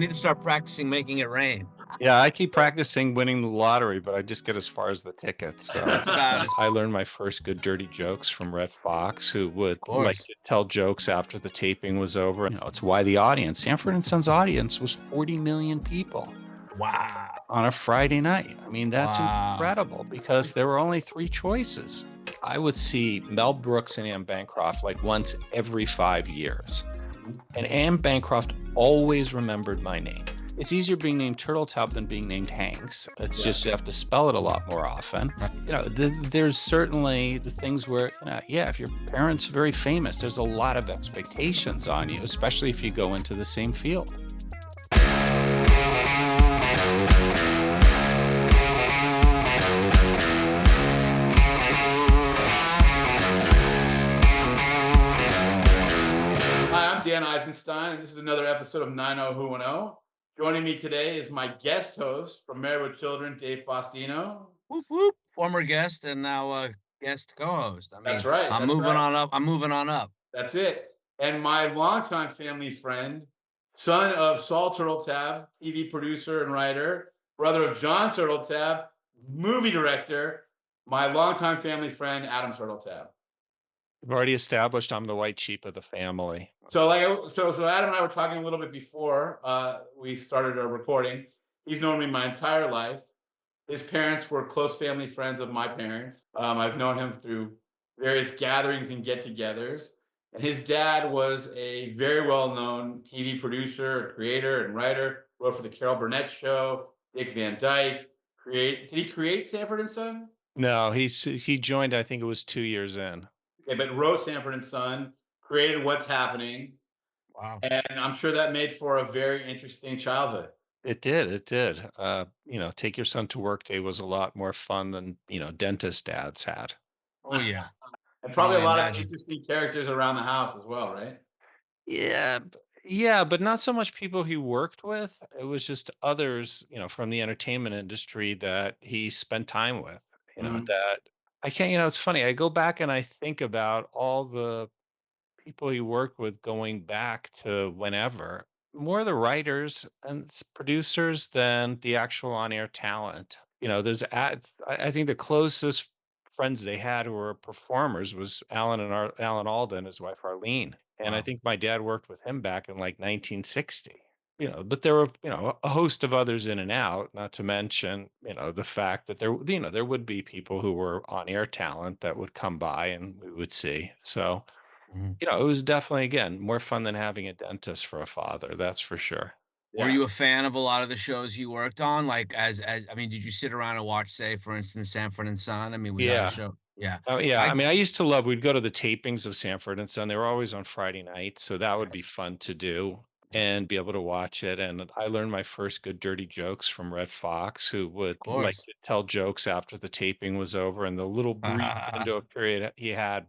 Need to start practicing making it rain. Yeah, I keep practicing winning the lottery, but I just get as far as the tickets. So That's about as I learned my first good dirty jokes from Redd Foxx, who would of like course. to tell jokes after the taping was over. It's why the audience, Sanford and Son's audience, was 40 million people Wow. on a Friday night. I mean, that's Wow. incredible because there were only three choices. I would see Mel Brooks and Anne Bancroft like once every 5 years. And Anne Bancroft always remembered my name. It's easier being named Turteltaub than being named Hanks. It's Yeah. just you have to spell it a lot more often. Right. There's certainly the things where, yeah, if your parents are very famous, there's a lot of expectations on you, especially if you go into the same field. Hi, I'm Dan Eisenstein, and this is another episode of 90who10. Joining me today is my guest host from Married with Children, Dave Faustino. Whoop, whoop. Former guest and now guest co-host. I That's mean, right. I'm That's moving right. on up. I'm moving on up. That's it. And my longtime family friend, son of Saul Turteltaub, TV producer and writer, brother of John Turteltaub, movie director, my longtime family friend, Adam Turteltaub. We've already established I'm the white sheep of the family. So Adam and I were talking a little bit before we started our recording. He's known me my entire life. His parents were close family friends of my parents. I've known him through various gatherings and get-togethers. And his dad was a very well-known TV producer, creator, and writer. Wrote for the Carol Burnett Show, Dick Van Dyke. Did he create Sanford and Son? No, he joined, I think it was 2 years in. Okay, but wrote Sanford and Son, created What's Happening, Wow. and I'm sure that made for a very interesting childhood. It did, it did. Take your son to work day was a lot more fun than, dentist dads had. Oh yeah. And Can probably a only lot of imagine. interesting characters around the house as well, right? Yeah, but not so much people he worked with. It was just others, from the entertainment industry that he spent time with, Mhm. that I can't, it's funny. I go back and I think about all the people he worked with going back to whenever. More the writers and producers than the actual on-air talent. I think the closest friends they had who were performers was Alan Alda and his wife Arlene. And I Wow. think my dad worked with him back in like 1960. But there were, a host of others in and out, not to mention, the fact that there would be people who were on air talent that would come by and we would see. So, Mhm. it was definitely, again, more fun than having a dentist for a father, that's for sure. Were Yeah. you a fan of a lot of the shows you worked on? Like as I mean, did you sit around and watch, say, for instance, Sanford and Son? I mean, was that a Yeah. show? Yeah. Oh, yeah, I I mean, I used to love we'd go to the tapings of Sanford and Son, they were always on Friday nights, so that would be fun to do and be able to watch it, and I learned my first good dirty jokes from Redd Foxx, who would of like course. to tell jokes after the taping was over, and the little brief window period he had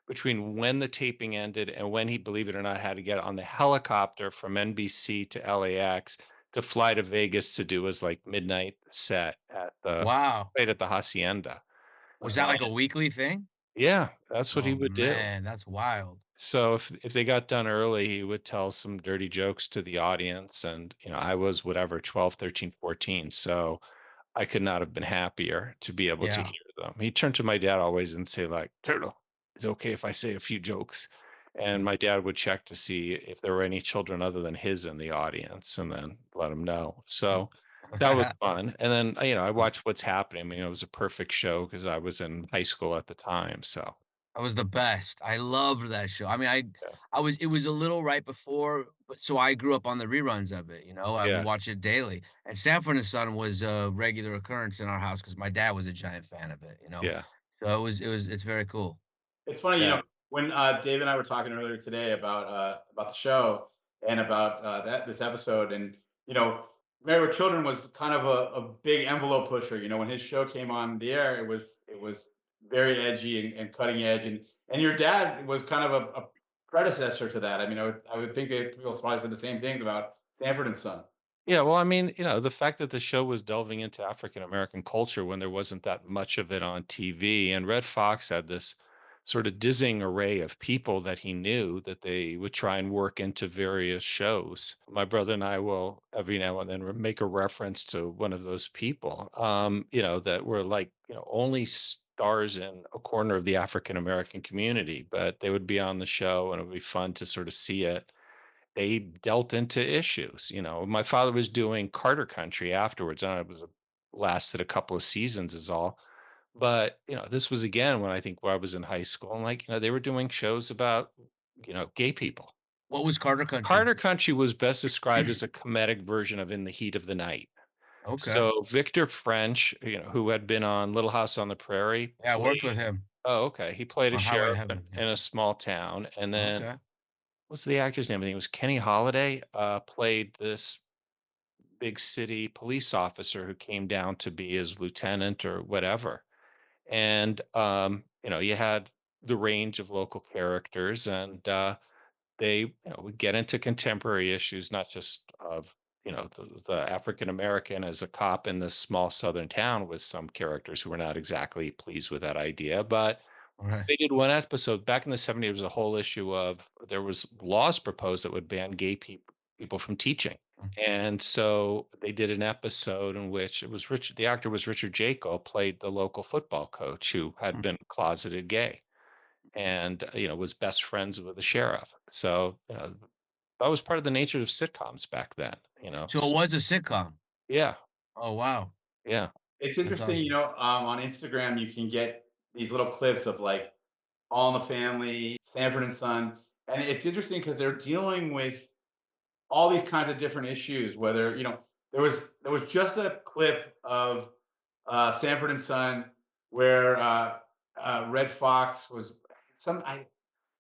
between when the taping ended and when he, believe it or not, had to get on the helicopter from NBC to LAX to fly to Vegas to do his, like, midnight set Wow. at the Hacienda. Was that like a weekly thing? Yeah, that's what he Oh, would do. man, that's wild. So if they got done early, he would tell some dirty jokes to the audience, and, I was whatever, 12, 13, 14, so I could not have been happier to be able to Yeah. hear them. He turned to my dad always and say, like, "Turtle, is it okay if I say a few jokes?" And my dad would check to see if there were any children other than his in the audience and then let him know. So that was fun, and then, I watched What's Happening. I mean, it was a perfect show because I was in high school at the time, so That was the best. I loved that show. I mean, yeah. I was it was a little right before, but so I grew up on the reruns of it, I would Yeah, watch it daily. And Sanford& and Son was a regular occurrence in our house because my dad was a giant fan of it. yeah, So it's very cool. It's funny, yeah. when Dave and I were talking earlier today about the show and about that this episode, and Married with Children was kind of a big envelope pusher. When his show came on the air, it was very edgy and cutting edge, and your dad was kind of a predecessor to that. I mean, I would think that people probably said the same things about Sanford and Son. Yeah, well, I mean, the fact that the show was delving into African American culture when there wasn't that much of it on TV, and Red Fox had this sort of dizzying array of people that he knew that they would try and work into various shows. My brother and I will every now and then make a reference to one of those people, that were like, only stars in a corner of the African American community, but they would be on the show and it would be fun to sort of see it. They dealt into issues. My father was doing Carter Country afterwards. And it was lasted a couple of seasons is all, but, this was again when I think where I was in high school, and like, they were doing shows about, gay people. What was Carter Country? Carter Country was best described as a comedic version of In the Heat of the Night. Okay. So Victor French, who had been on Little House on the Prairie, Yeah, I worked with played. him Oh, okay. He played a on Highway to sheriff Heaven, yeah. in a small town, and then Okay. what's the actor's name? I think it was Kenny Holliday. Played this big city police officer who came down to be his lieutenant or whatever. And you had the range of local characters, and they would get into contemporary issues, not just of the African American as a cop in this small southern town with some characters who were not exactly pleased with that idea, but Right. they did one episode back in the 70s. There was a whole issue of there was laws proposed that would ban gay people from teaching. Mm, And so they did an episode in which it was Richard, the actor was Richard Jaco, played the local football coach who had mm. been closeted gay and, was best friends with the sheriff. So, that was part of the nature of sitcoms back then, So it was a sitcom? Yeah, Oh, wow. yeah. It's That's interesting, awesome. on Instagram you can get these little clips of like All in the Family, Sanford and Son, and it's interesting because they're dealing with all these kinds of different issues. Whether there was just a clip of Sanford and Son where Red Fox was some I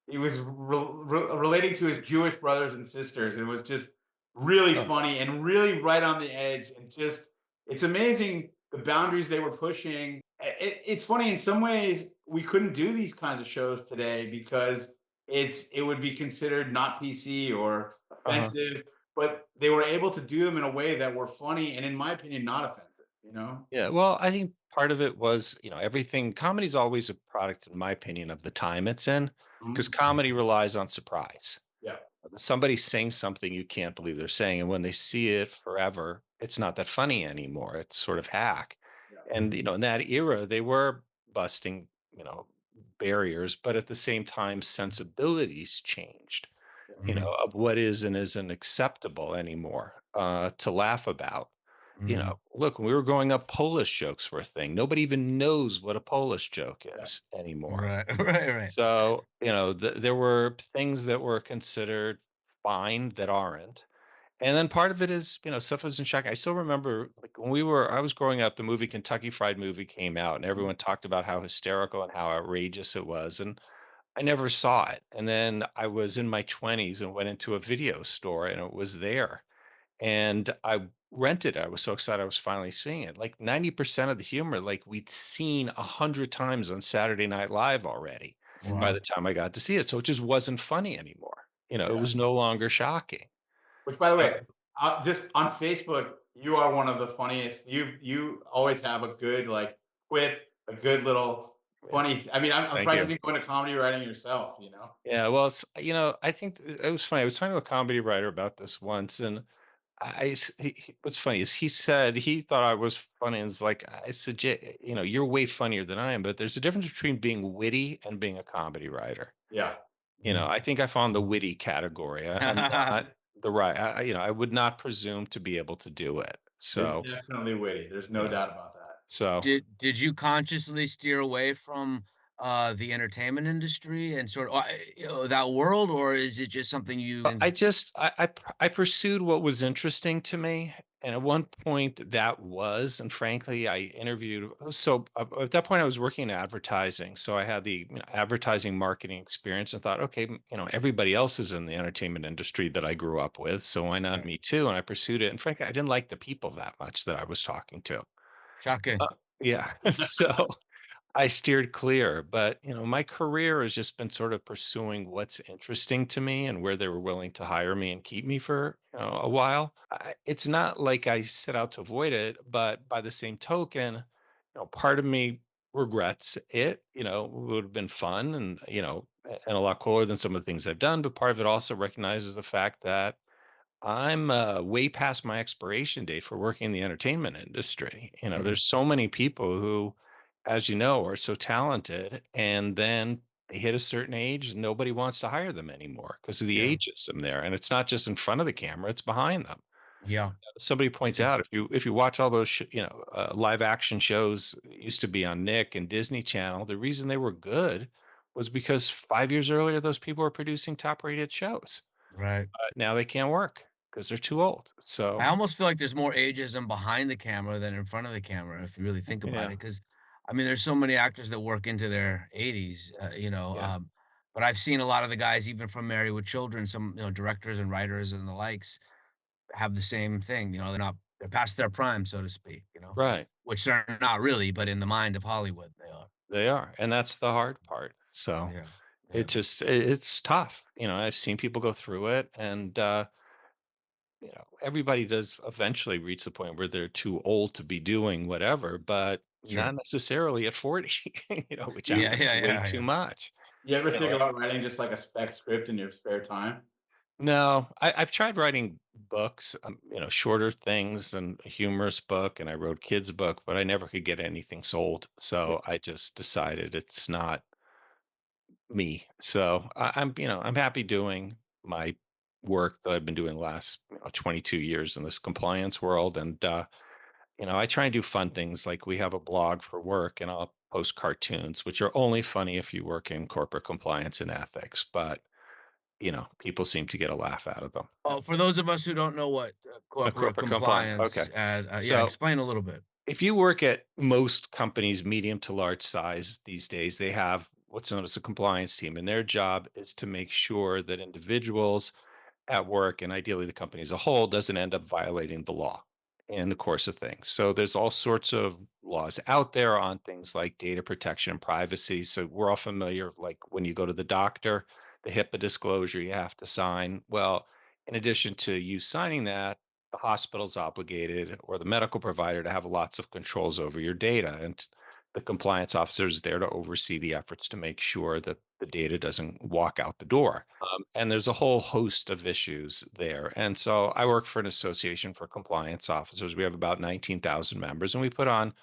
he was relating to his Jewish brothers and sisters. It was just really Oh, funny and really right on the edge, and just it's amazing the boundaries they were pushing. It's funny in some ways we couldn't do these kinds of shows today because it would be considered not PC or uh-huh. offensive, but they were able to do them in a way that were funny and, in my opinion, not offensive. You know? Yeah, well, I think part of it was, everything comedy's always a product, in my opinion, of the time it's in, because Mhm. comedy relies on surprise. Yeah, Somebody's saying something you can't believe they're saying, and when they see it forever, it's not that funny anymore. It's sort of hack. yeah, And, in that era, they were busting, barriers, but at the same time, sensibilities changed, yeah. Mhm, of what is and isn't acceptable anymore to laugh about. mhm. Look, when we were growing up, Polish jokes were a thing. Nobody even knows what a Polish joke Yeah. is anymore. Right, right, right. So, there were things that were considered fine that aren't. And then part of it is, stuff was in shock. I still remember like I was growing up, the movie Kentucky Fried Movie came out and Mhm. everyone talked about how hysterical and how outrageous it was. And I never saw it. And then I was in my 20s and went into a video store and it was there and I rented it. I was so excited I was finally seeing it. Like 90% of the humor, like we'd seen 100 times on Saturday Night Live already by Mhm. the Wow. time I got to see it. So it just wasn't funny anymore. It Yeah. was no longer shocking. Which, by the So way, just on Facebook, you are one of the funniest. You always have a good like quip, a good little yeah, funny. I mean, I'm thank surprised you you. didn't go into comedy writing yourself. You know? Yeah, well, I think it was funny. I was talking to a comedy writer about this once, and what's funny is he said he thought I was funny, and was like, I suggest, you're way funnier than I am, but there's a difference between being witty and being a comedy writer. Yeah, Mhm. I think I fall in the witty category. I'm not the right. I would not presume to be able to do it. you're So, definitely witty. There's you no know, doubt about that. so Did you consciously steer away from, the entertainment industry and sort of, that world, or is it just something you But I pursued what was interesting to me, and at one point that was, and frankly, I interviewed. So at that point, I was working in advertising, so I had the advertising marketing experience, and thought, okay, everybody else is in the entertainment industry that I grew up with, so why not Right. me too? And I pursued it, and frankly, I didn't like the people that much that I was talking to. shocking. Uh, yeah, so I steered clear, but my career has just been sort of pursuing what's interesting to me and where they were willing to hire me and keep me for a while. It's not like I set out to avoid it, but by the same token, part of me regrets it. It would have been fun and, and a lot cooler than some of the things I've done. But part of it also recognizes the fact that I'm way past my expiration date for working in the entertainment industry. Mhm. There's so many people who, as you know, are so talented, and then they hit a certain age and nobody wants to hire them anymore because of the Yeah. ageism there. And it's not just in front of the camera; it's behind them. Yeah. Somebody points out, It's if you watch all those live action shows used to be on Nick and Disney Channel, the reason they were good was because 5 years earlier those people were producing top rated shows. right. Now they can't work because they're too old. I So almost feel like there's more ageism behind the camera than in front of the camera if you really think about yeah, it. Because I mean, there's so many actors that work into their 80s, yeah, but I've seen a lot of the guys even from Married with Children, some, directors and writers and the likes have the same thing, they're past their prime, so to speak, right. which they're not really, but in the mind of Hollywood, they are. They are, and that's the hard part. So Yeah. Yeah. it's tough. I've seen people go through it, and everybody does eventually reach the point where they're too old to be doing whatever, but Sure. not necessarily at 40, which Do you, Yeah, happens yeah, way yeah, too yeah. much. you ever You know, think about writing just like a spec script in your spare time? no, I've tried writing books, shorter things and a humorous book, and I wrote kids' book, but I never could get anything sold. So I just decided it's not me. So I'm happy doing my work that I've been doing the last 22 years in this compliance world, and I try and do fun things like we have a blog for work, and I'll post cartoons, which are only funny if you work in corporate compliance and ethics, but people seem to get a laugh out of them. Oh, for those of us who don't know what, A corporate corporate compliance. Okay. compliance yeah, So explain a little bit. if you work at most companies, medium to large size these days, they have what's known as a compliance team, and their job is to make sure that individuals at work and ideally the company as a whole doesn't end up violating the law in the course of things. So there's all sorts of laws out there on things like data protection and privacy. So we're all familiar, like when you go to the doctor, the HIPAA disclosure you have to sign. Well, in addition to you signing that, the hospital's obligated or the medical provider to have lots of controls over your data. And the compliance officer is there to oversee the efforts to make sure that the data doesn't walk out the door. And there's a whole host of issues there. And so I work for an association for compliance officers. We have about 19,000 members, and we put on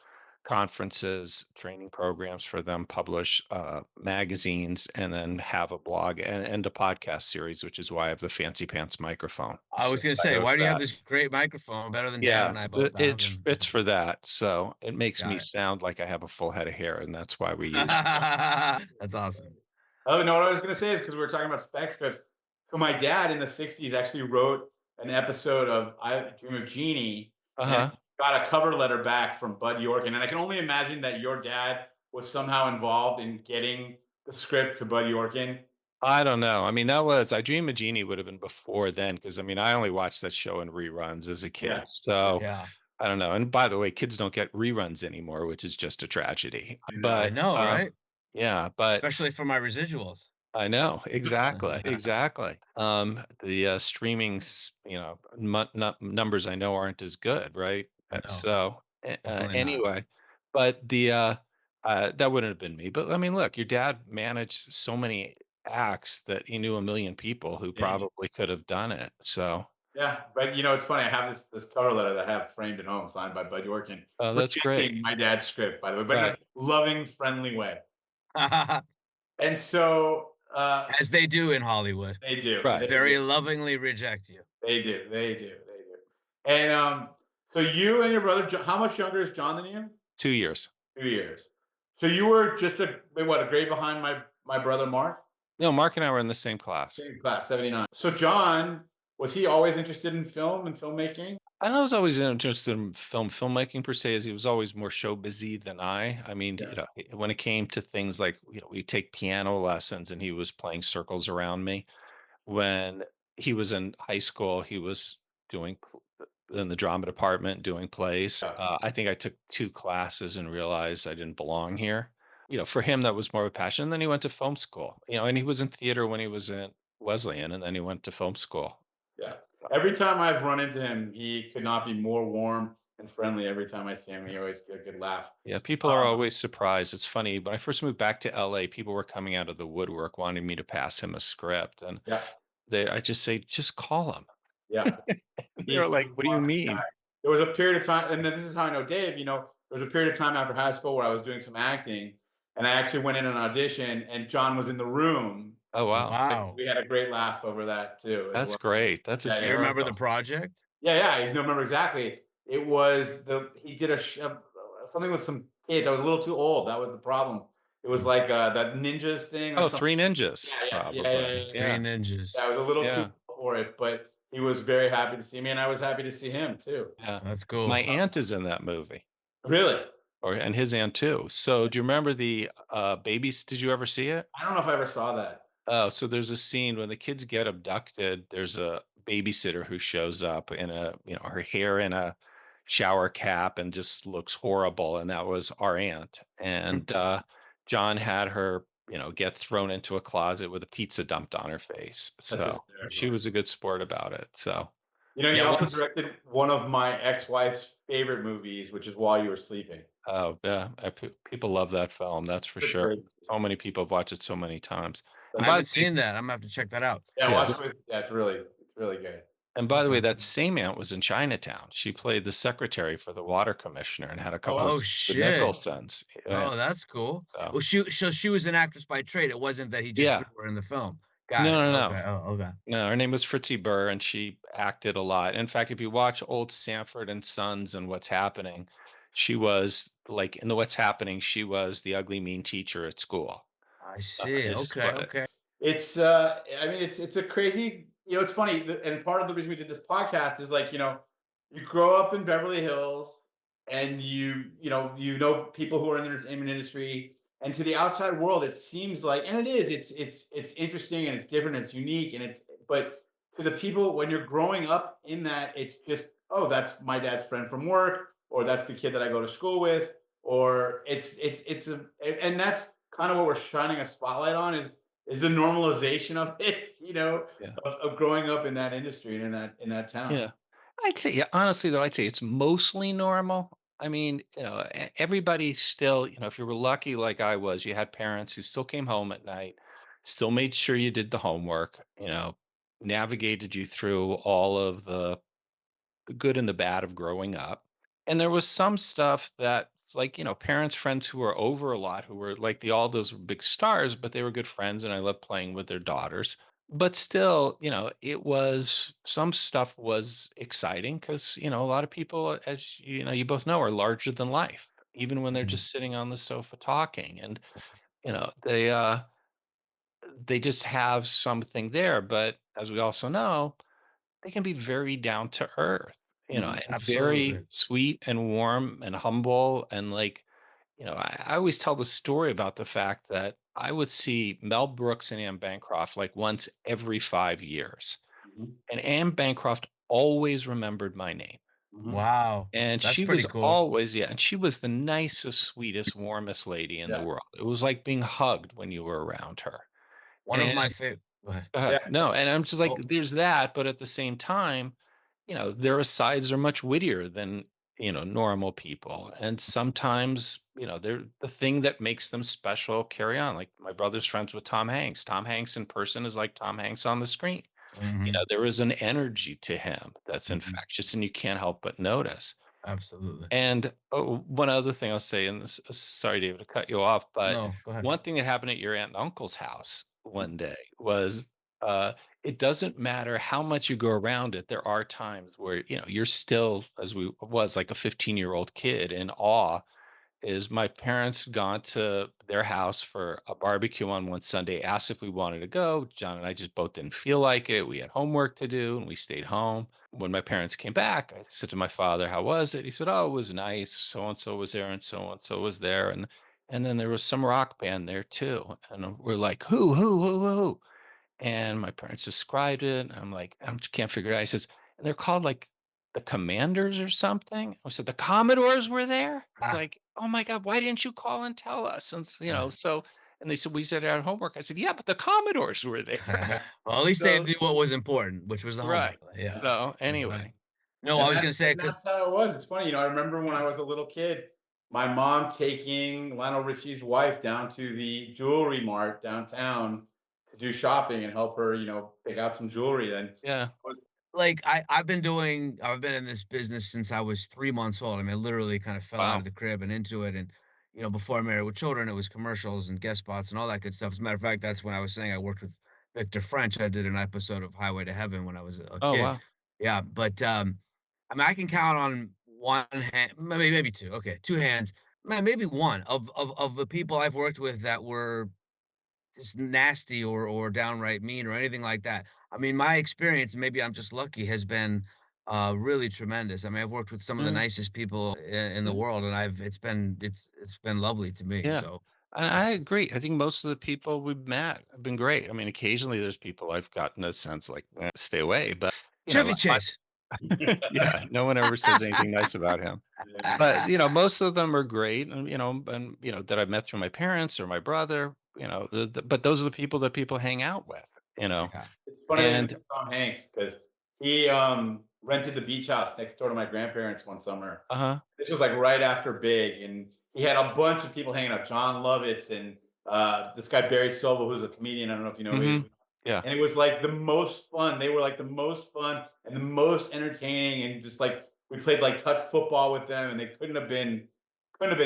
conferences, training programs for them, publish magazines, and then have a blog and a podcast series, which is why I have the fancy pants microphone. I was gonna Since I say, why host do you have that. this great microphone, better than Dan Yeah, and I it- both have, it's and it's for that. So it makes me got it. sound like I have a full head of hair, and that's why we use. That's awesome. Oh, no, what I was going to say is because we were talking about spec scripts. So my dad in the 60s actually wrote an episode of I Dream of Jeannie Uh and huh. got a cover letter back from Bud Yorkin. And I can only imagine that your dad was somehow involved in getting the script to Bud Yorkin. I don't know. I mean, that was I Dream of Jeannie would have been before then because I mean, I only watched that show in reruns as a Yeah. kid. So Yeah, I don't know. And by the way, kids don't get reruns anymore, which is just a tragedy. I know. I know, right? Yeah, but Especially for my residuals. I know, exactly, exactly. The, streaming numbers I know aren't as good, right? No, definitely not. Anyway, but that wouldn't have been me, but, I mean, look, your dad managed so many acts that he knew a million people who Yeah. probably could have done it, so Yeah. But it's funny. I have this cover letter that I have framed at home, signed by Bud Yorkin, oh, that's great. rejecting my dad's script, by the way, but in a Right. loving, friendly way. And so As they do in Hollywood. they do. Right. They do. Very lovingly reject you. They do, they do, they do. And, so you and your brother, how much younger is John than you? 2 years. 2 years. So you were just a grade behind my brother Mark? No, Mark and I were in the same class. Same class, 79. So John, was he always interested in film and filmmaking? I know I was always interested in filmmaking per se, as he was always more show busy than I. I mean, Yeah, when it came to things like, we take piano lessons and he was playing circles around me. When he was in high school, he was doing in the drama department, doing plays. yeah, I think I took 2 classes and realized I didn't belong here. For him, that was more of a passion. And then he went to film school, and he was in theater when he was in Wesleyan, and then he went to film school. yeah. Every time I've run into him, he could not be more warm and friendly every time I see him. He always get a good laugh. Yeah, people are always surprised. It's funny, when I first moved back to LA, people were coming out of the woodwork wanting me to pass him a script, and Yeah, I just say, "Just call him." yeah. And He's they're the like, "What do you smartest guy. mean?" There was a period of time, and then this is how I know Dave. There was a period of time after high school where I was doing some acting, and I actually went in an audition, and John was in the room. Oh, wow. Wow. We had a great laugh over that too, as That's well. great. That's Yeah, Do you yeah, remember the hysterical. project? yeah, yeah. I don't remember exactly. It was the he did something with some kids. I was a little too old. That was the problem. It was like that ninjas thing or Oh, something. 3 Ninjas, Yeah, yeah, yeah, probably. yeah, yeah, yeah. Yeah, Three Yeah, I Ninjas. was a little too yeah, old for it, but he was very happy to see me, and I was happy to see him too. yeah. That's My cool. aunt is in that movie, Really? and his aunt too. So, do you remember the, Babies? Did you ever see it? I don't know if I ever saw that. Oh, so there's a scene when the kids get abducted, there's a babysitter who shows up in her hair in a shower cap and just looks horrible, and that was our aunt. And, John had her, get thrown into a closet with a pizza dumped on her face. That's So, she hysterical. was a good sport about it, so He Yeah, also once directed one of my ex-wife's favorite movies, which is While You Were Sleeping. oh, yeah, people love that film, that's for It's a sure. great movie. So many people have watched it so many times. And I by the haven't way seen that, I'm gonna have to check that out. Yeah, yeah, watch this it with it's really good. And by the way, that same aunt was in Chinatown. She played the secretary for the water commissioner and had a Oh, couple of wow. Oh, scenes with shit. Nicholson's. Yeah, Oh, that's cool. so Well, she was an actress by trade, it wasn't that he just yeah. threw her in the film. Got No, it. no, no. Okay. Oh, okay. No, her name was Fritzy Burr, and she acted a lot. In fact, if you watch old Sanford and Sons and What's Happening, she was like in the What's Happening, she was the ugly mean teacher at school. I see. Is Okay, what okay. I mean, it's a crazy, it's funny, and part of the reason we did this podcast is like, you grow up in Beverly Hills, and you know people who are in the entertainment industry, and to the outside world, it seems like, and it is, it's interesting and it's different, it's unique, but to the people when you're growing up in that, it's just, oh, that's my dad's friend from work, or that's the kid that I go to school with, or and that's kind of what we're shining a spotlight on is the normalization of it, yeah. of growing up in that industry and in that town. Yeah. I'd say, yeah, honestly, though, I'd say it's mostly normal. I mean, everybody still, if you were lucky like I was, you had parents who still came home at night, still made sure you did the homework, navigated you through all of the good and the bad of growing up. And there was some stuff that, like, parents, friends who were over a lot, who were like the Aldos were big stars, but they were good friends, and I loved playing with their daughters. But still, it was some stuff was exciting because, a lot of people, as you both know, are larger than life, even when they're Mhm. just sitting on the sofa talking. And, they just have something there. But as we also know, they can be very down to earth, Mhm. and very Absolutely. sweet and warm and humble. And like, I always tell the story about the fact that I would see Mel Brooks and Anne Bancroft like once every 5 years. Mhm. And Anne Bancroft always remembered my name. Mhm. Wow. And That's she pretty was cool. always, yeah, and she was the nicest, sweetest, warmest lady in the Yeah. world. It was like being hugged when you were around her. One of And my favorite. Go ahead. Yeah. no, and I'm just like, Oh, there's that, but at the same time, their asides are much wittier than, normal people. And sometimes, they're the thing that makes them special carry on. Like my brother's friends with Tom Hanks. Tom Hanks in person is like Tom Hanks on the screen. mhm, There is an energy to him that's mhm. infectious and you can't help but notice. Absolutely. And, oh, one other thing I'll say, and sorry, David, to cut you off, but No, go ahead. one thing that happened at your aunt and uncle's house one day was, it doesn't matter how much you go around it. There are times where, you're still, as we was like a 15-year-old kid, in awe. Is my parents gone to their house for a barbecue on one Sunday, asked if we wanted to go. John and I just both didn't feel like it. We had homework to do and we stayed home. When my parents came back, I said to my father, "How was it?" He said, "Oh, it was nice. So and so was there and so and so was there." And then there was some rock band there too. And we're like, who? And my parents described it, and I'm like, I can't figure it out. He says, and they're called like the Commanders or something. I said, the Commodores were there. It's Ah, like, oh my God, why didn't you call and tell us? And so, and they said we said our homework. I said, yeah, but the Commodores were there. well, at least they So knew what was important, which was the homework. right. Yeah, So that's right. anyway, No, I was gonna say And 'cause that's how it was. It's funny, I remember when I was a little kid, my mom taking Lionel Richie's wife down to the jewelry mart downtown to do shopping and help her, pick out some jewelry. And Yeah. was like, I've been in this business since I was 3 months old. I mean, I literally kind of fell out of Wow. the crib and into it, and, before I married with children, it was commercials and guest spots and all that good stuff. As a matter of fact, that's when I was saying I worked with Victor French. I did an episode of Highway to Heaven when I was a Oh, kid. wow. Yeah, but, I mean, I can count on 1 hand, maybe 2, okay, 2 hands, maybe 1 of the people I've worked with that were just nasty or downright mean or anything like that. I mean, my experience, maybe I'm just lucky, has been, really tremendous. I mean, I've worked with some of the Yeah. nicest people in the Yeah. world, and it's been lovely to me, Yeah. so, And yeah. I agree. I think most of the people we've met have been great. I mean, occasionally there's people I've gotten a sense like, stay away, but Chevy my Chase. yeah, no one ever says anything nice about him. yeah. But, most of them are great and, that I've met through my parents or my brother, but those are the people that people hang out with, you know. Yeah. It's funny that you And mentioned Tom Hanks because he rented the beach house next door to my grandparents one summer. uh-huh. This was like right after Big, and he had a bunch of people hanging out. John Lovitz and this guy Barry Silva, who's a comedian. I don't know if you know who he is. Mhm. Yeah. And it was like the most fun. They were like the most fun and the most entertaining, and just like we played like touch football with them, and they couldn't have been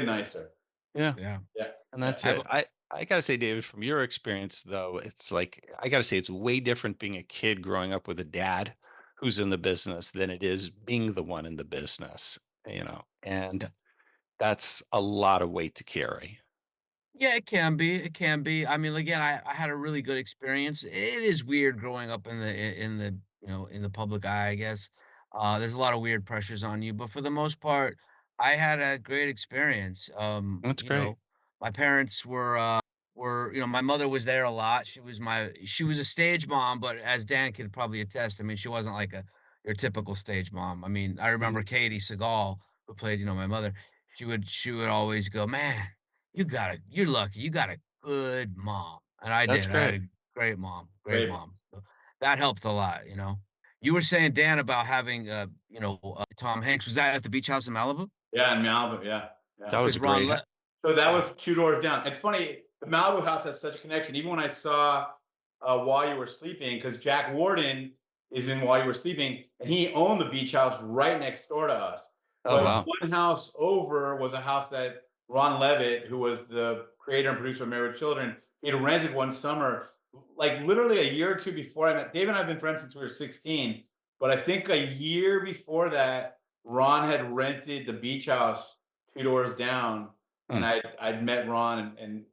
nicer. Yeah. Yeah. Yeah, And yeah, that's I've it. I gotta say, David, from your experience though, it's like I gotta say it's way different being a kid growing up with a dad who's in the business than it is being the one in the business, and that's a lot of weight to carry. Yeah, it can be, it can be. I mean, again, I had a really good experience. It is weird growing up in the public eye, I guess. There's a lot of weird pressures on you, but for the most part, I had a great experience. That's great. My parents my mother was there a lot. She was a stage mom, but as Dan could probably attest, I mean, she wasn't like your typical stage mom. I mean, I remember Mhm. Katie Seagal, who played, my mother. She would always go, "Man, you're lucky, you got a good mom," and I That's did, I had great. a great mom, great great. mom, so that helped a lot. You were saying, Dan, about having, Tom Hanks, was that at the beach house in Malibu? Yeah, in Malibu. Yeah, yeah. That was Because a Ron great Le So that yeah, was 2 doors down. It's funny, the Malibu house has such a connection. Even when I saw, While You Were Sleeping, because Jack Warden is in While You Were Sleeping, and he owned the beach house right next door to us. Oh, But wow. wow. one house over was a house that Ron Levitt, who was the creator and producer of Married with Children, he had rented one summer, like literally a year or 2 before I met Dave. And I have been friends since we were 16, but I think a year before that, Ron had rented the beach house 2 doors down, and Hmm. I'd met Ron and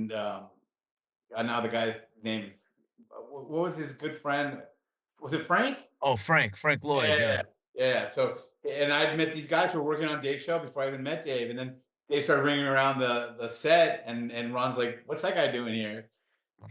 now the guy's name is what was his good friend? Was it Frank? Oh, Frank Lloyd, yeah. Yeah, yeah. So and I'd met these guys who were working on Dave's show before I even met Dave, and then Dave started ringing around the set, and Ron's like, "What's that guy doing here?"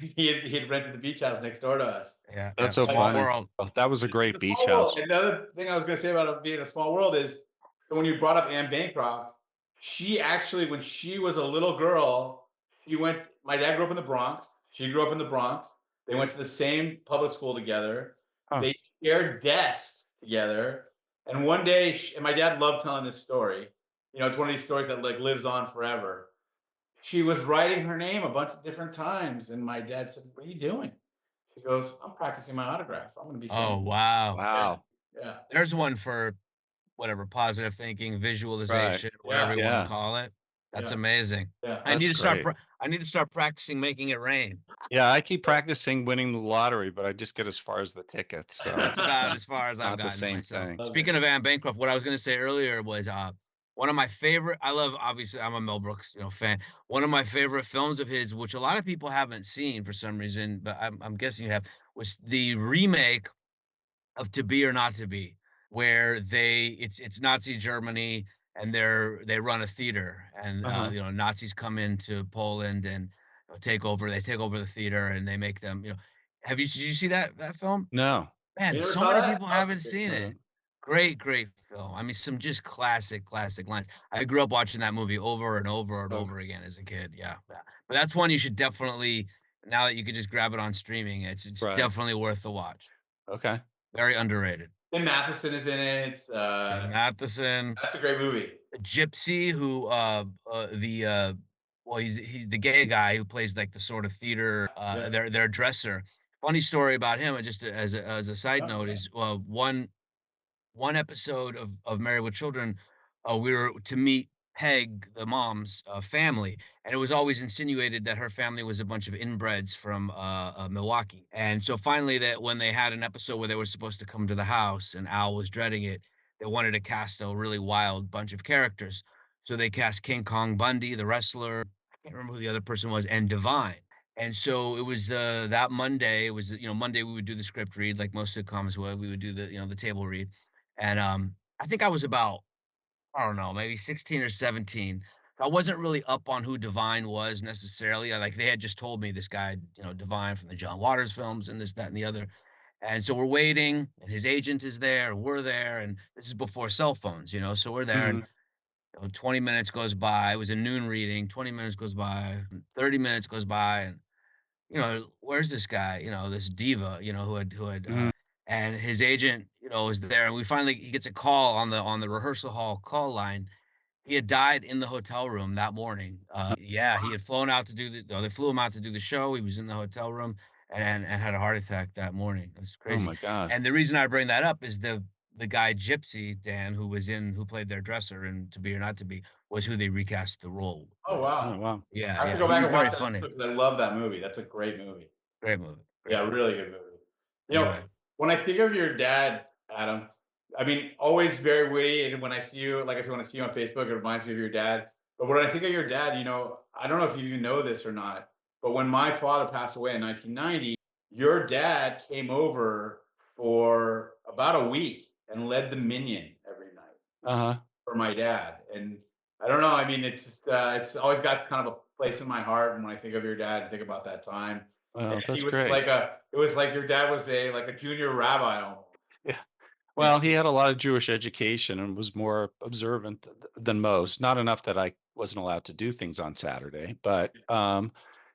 He had rented the beach house next door to us. Yeah, yeah, That's so small funny. world. Oh, that was a It's great a beach small world. house. Another thing I was going to say about it being a small world is so when you brought up Anne Bancroft, she actually, when she was a little girl, she went. My dad grew up in the Bronx. She grew up in the Bronx. They went to the same public school together. Huh. They shared desks together. And one day, and my dad loved telling this story. It's one of these stories that like lives on forever. She was writing her name a bunch of different times, and my dad said, "What are you doing?" She goes, "I'm practicing my autograph. I'm going to be Oh, famous." wow. Yeah, Wow. yeah, There's one for whatever, positive thinking, Right. visualization, whatever yeah, you wanna Yeah. call it. That's yeah, amazing. yeah. I need That's to start great. pra I need to start practicing making it rain. Yeah, I keep practicing winning the lottery, but I just get as far as the tickets, so That's about as far as I've not the gotten same myself. thing. Love it. Speaking of Anne Bancroft, what I was gonna say earlier was, one of my favorite I love obviously, I'm a Mel Brooks, fan. One of my favorite films of his, which a lot of people haven't seen for some reason, but I'm guessing you have, was the remake of To Be or Not to Be, where it's Nazi Germany, and they run a theater, and, Uh-huh. Nazis come into Poland and, they take over the theater, and they make them, did you see that film? No. You Man, never so saw many that? people Oh, it's a haven't great seen film. Uh, it. Great, great film. I mean, some just classic lines. I grew up watching that movie over and over and okay. over again as a kid, yeah, yeah. But that's one you should definitely, now that you could just grab it on streaming, it's Right. definitely worth the watch. Okay. Very underrated. Tim Matheson is in it. Tim Matheson, That's a great movie. Gypsy, who, well, he's the gay guy who plays, like, the sort of theater, Yeah. their dresser. Funny story about him, and just as a side Oh, note yeah. is, one episode of Married with Children, we were to meet Peg, the mom's, family, and it was always insinuated that her family was a bunch of inbreds from, Milwaukee, and so finally that when they had an episode where they were supposed to come to the house and Al was dreading it, they wanted to cast a really wild bunch of characters. So they cast King Kong Bundy, the wrestler, I can't remember who the other person was, and Divine. And so it was, that Monday, it was, Monday we would do the script read like most sitcoms would. We would do the table read. And, I think I was about, I don't know, maybe 16 or 17. I wasn't really up on who Divine was necessarily. Like they had just told me this guy, Divine from the John Waters films and this, that, and the other. And so we're waiting, and his agent is there, we're there, and this is before cell phones, so we're there, and Mhm, 20 minutes goes by. It was a noon reading. 20 minutes goes by, 30 minutes goes by, and where's this guy? This diva, who had, mhm. and his agent, is there, and he gets a call on the rehearsal hall call line. He had died in the hotel room that morning. Yeah, he had flown out to they flew him out to do the show. He was in the hotel room and had a heart attack that morning. It's Oh crazy. my god. And the reason I bring that up is the guy Gypsy Dan, who played their dresser in To Be or Not to Be, was who they recast the role Oh, with. Oh, wow. wow. Yeah, I have to yeah, go he back was and watch very that funny. episode because I love that movie. That's a great movie. Great movie, great Yeah, movie. really good movie. You know, Anyway, when I think of your dad, Adam, I mean, always very witty. And when I see you, like I said, when I see you on Facebook, it reminds me of your dad. But when I think of your dad, I don't know if you even know this or not, but when my father passed away in 1990, your dad came over for about a week and led the minion every night Uh-huh. for my dad. And I don't know. I mean, it's always got kind of a place in my heart. And when I think of your dad and think about that time, and Well, he that's was great. like it was like your dad was like a junior rabbi almost. Yeah. You Well, know? he had a lot of Jewish education and was more observant than most. Not enough that I wasn't allowed to do things on Saturday, but,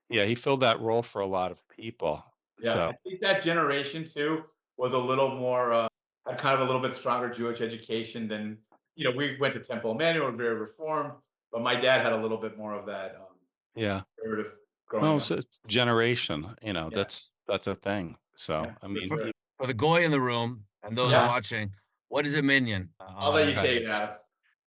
yeah, he filled that role for a lot of people. Yeah, So, I think that generation too was a little more had kind of a little bit stronger Jewish education than we went to Temple Emmanuel, very reformed, but my dad had a little bit more of that yeah. conservative Well, growing up. it's a generation, Yeah, that's a thing. yeah, So, I for mean, sure. he for the goy in the room and those Yeah, watching, what is a minion? I'll let you And take it, Adam.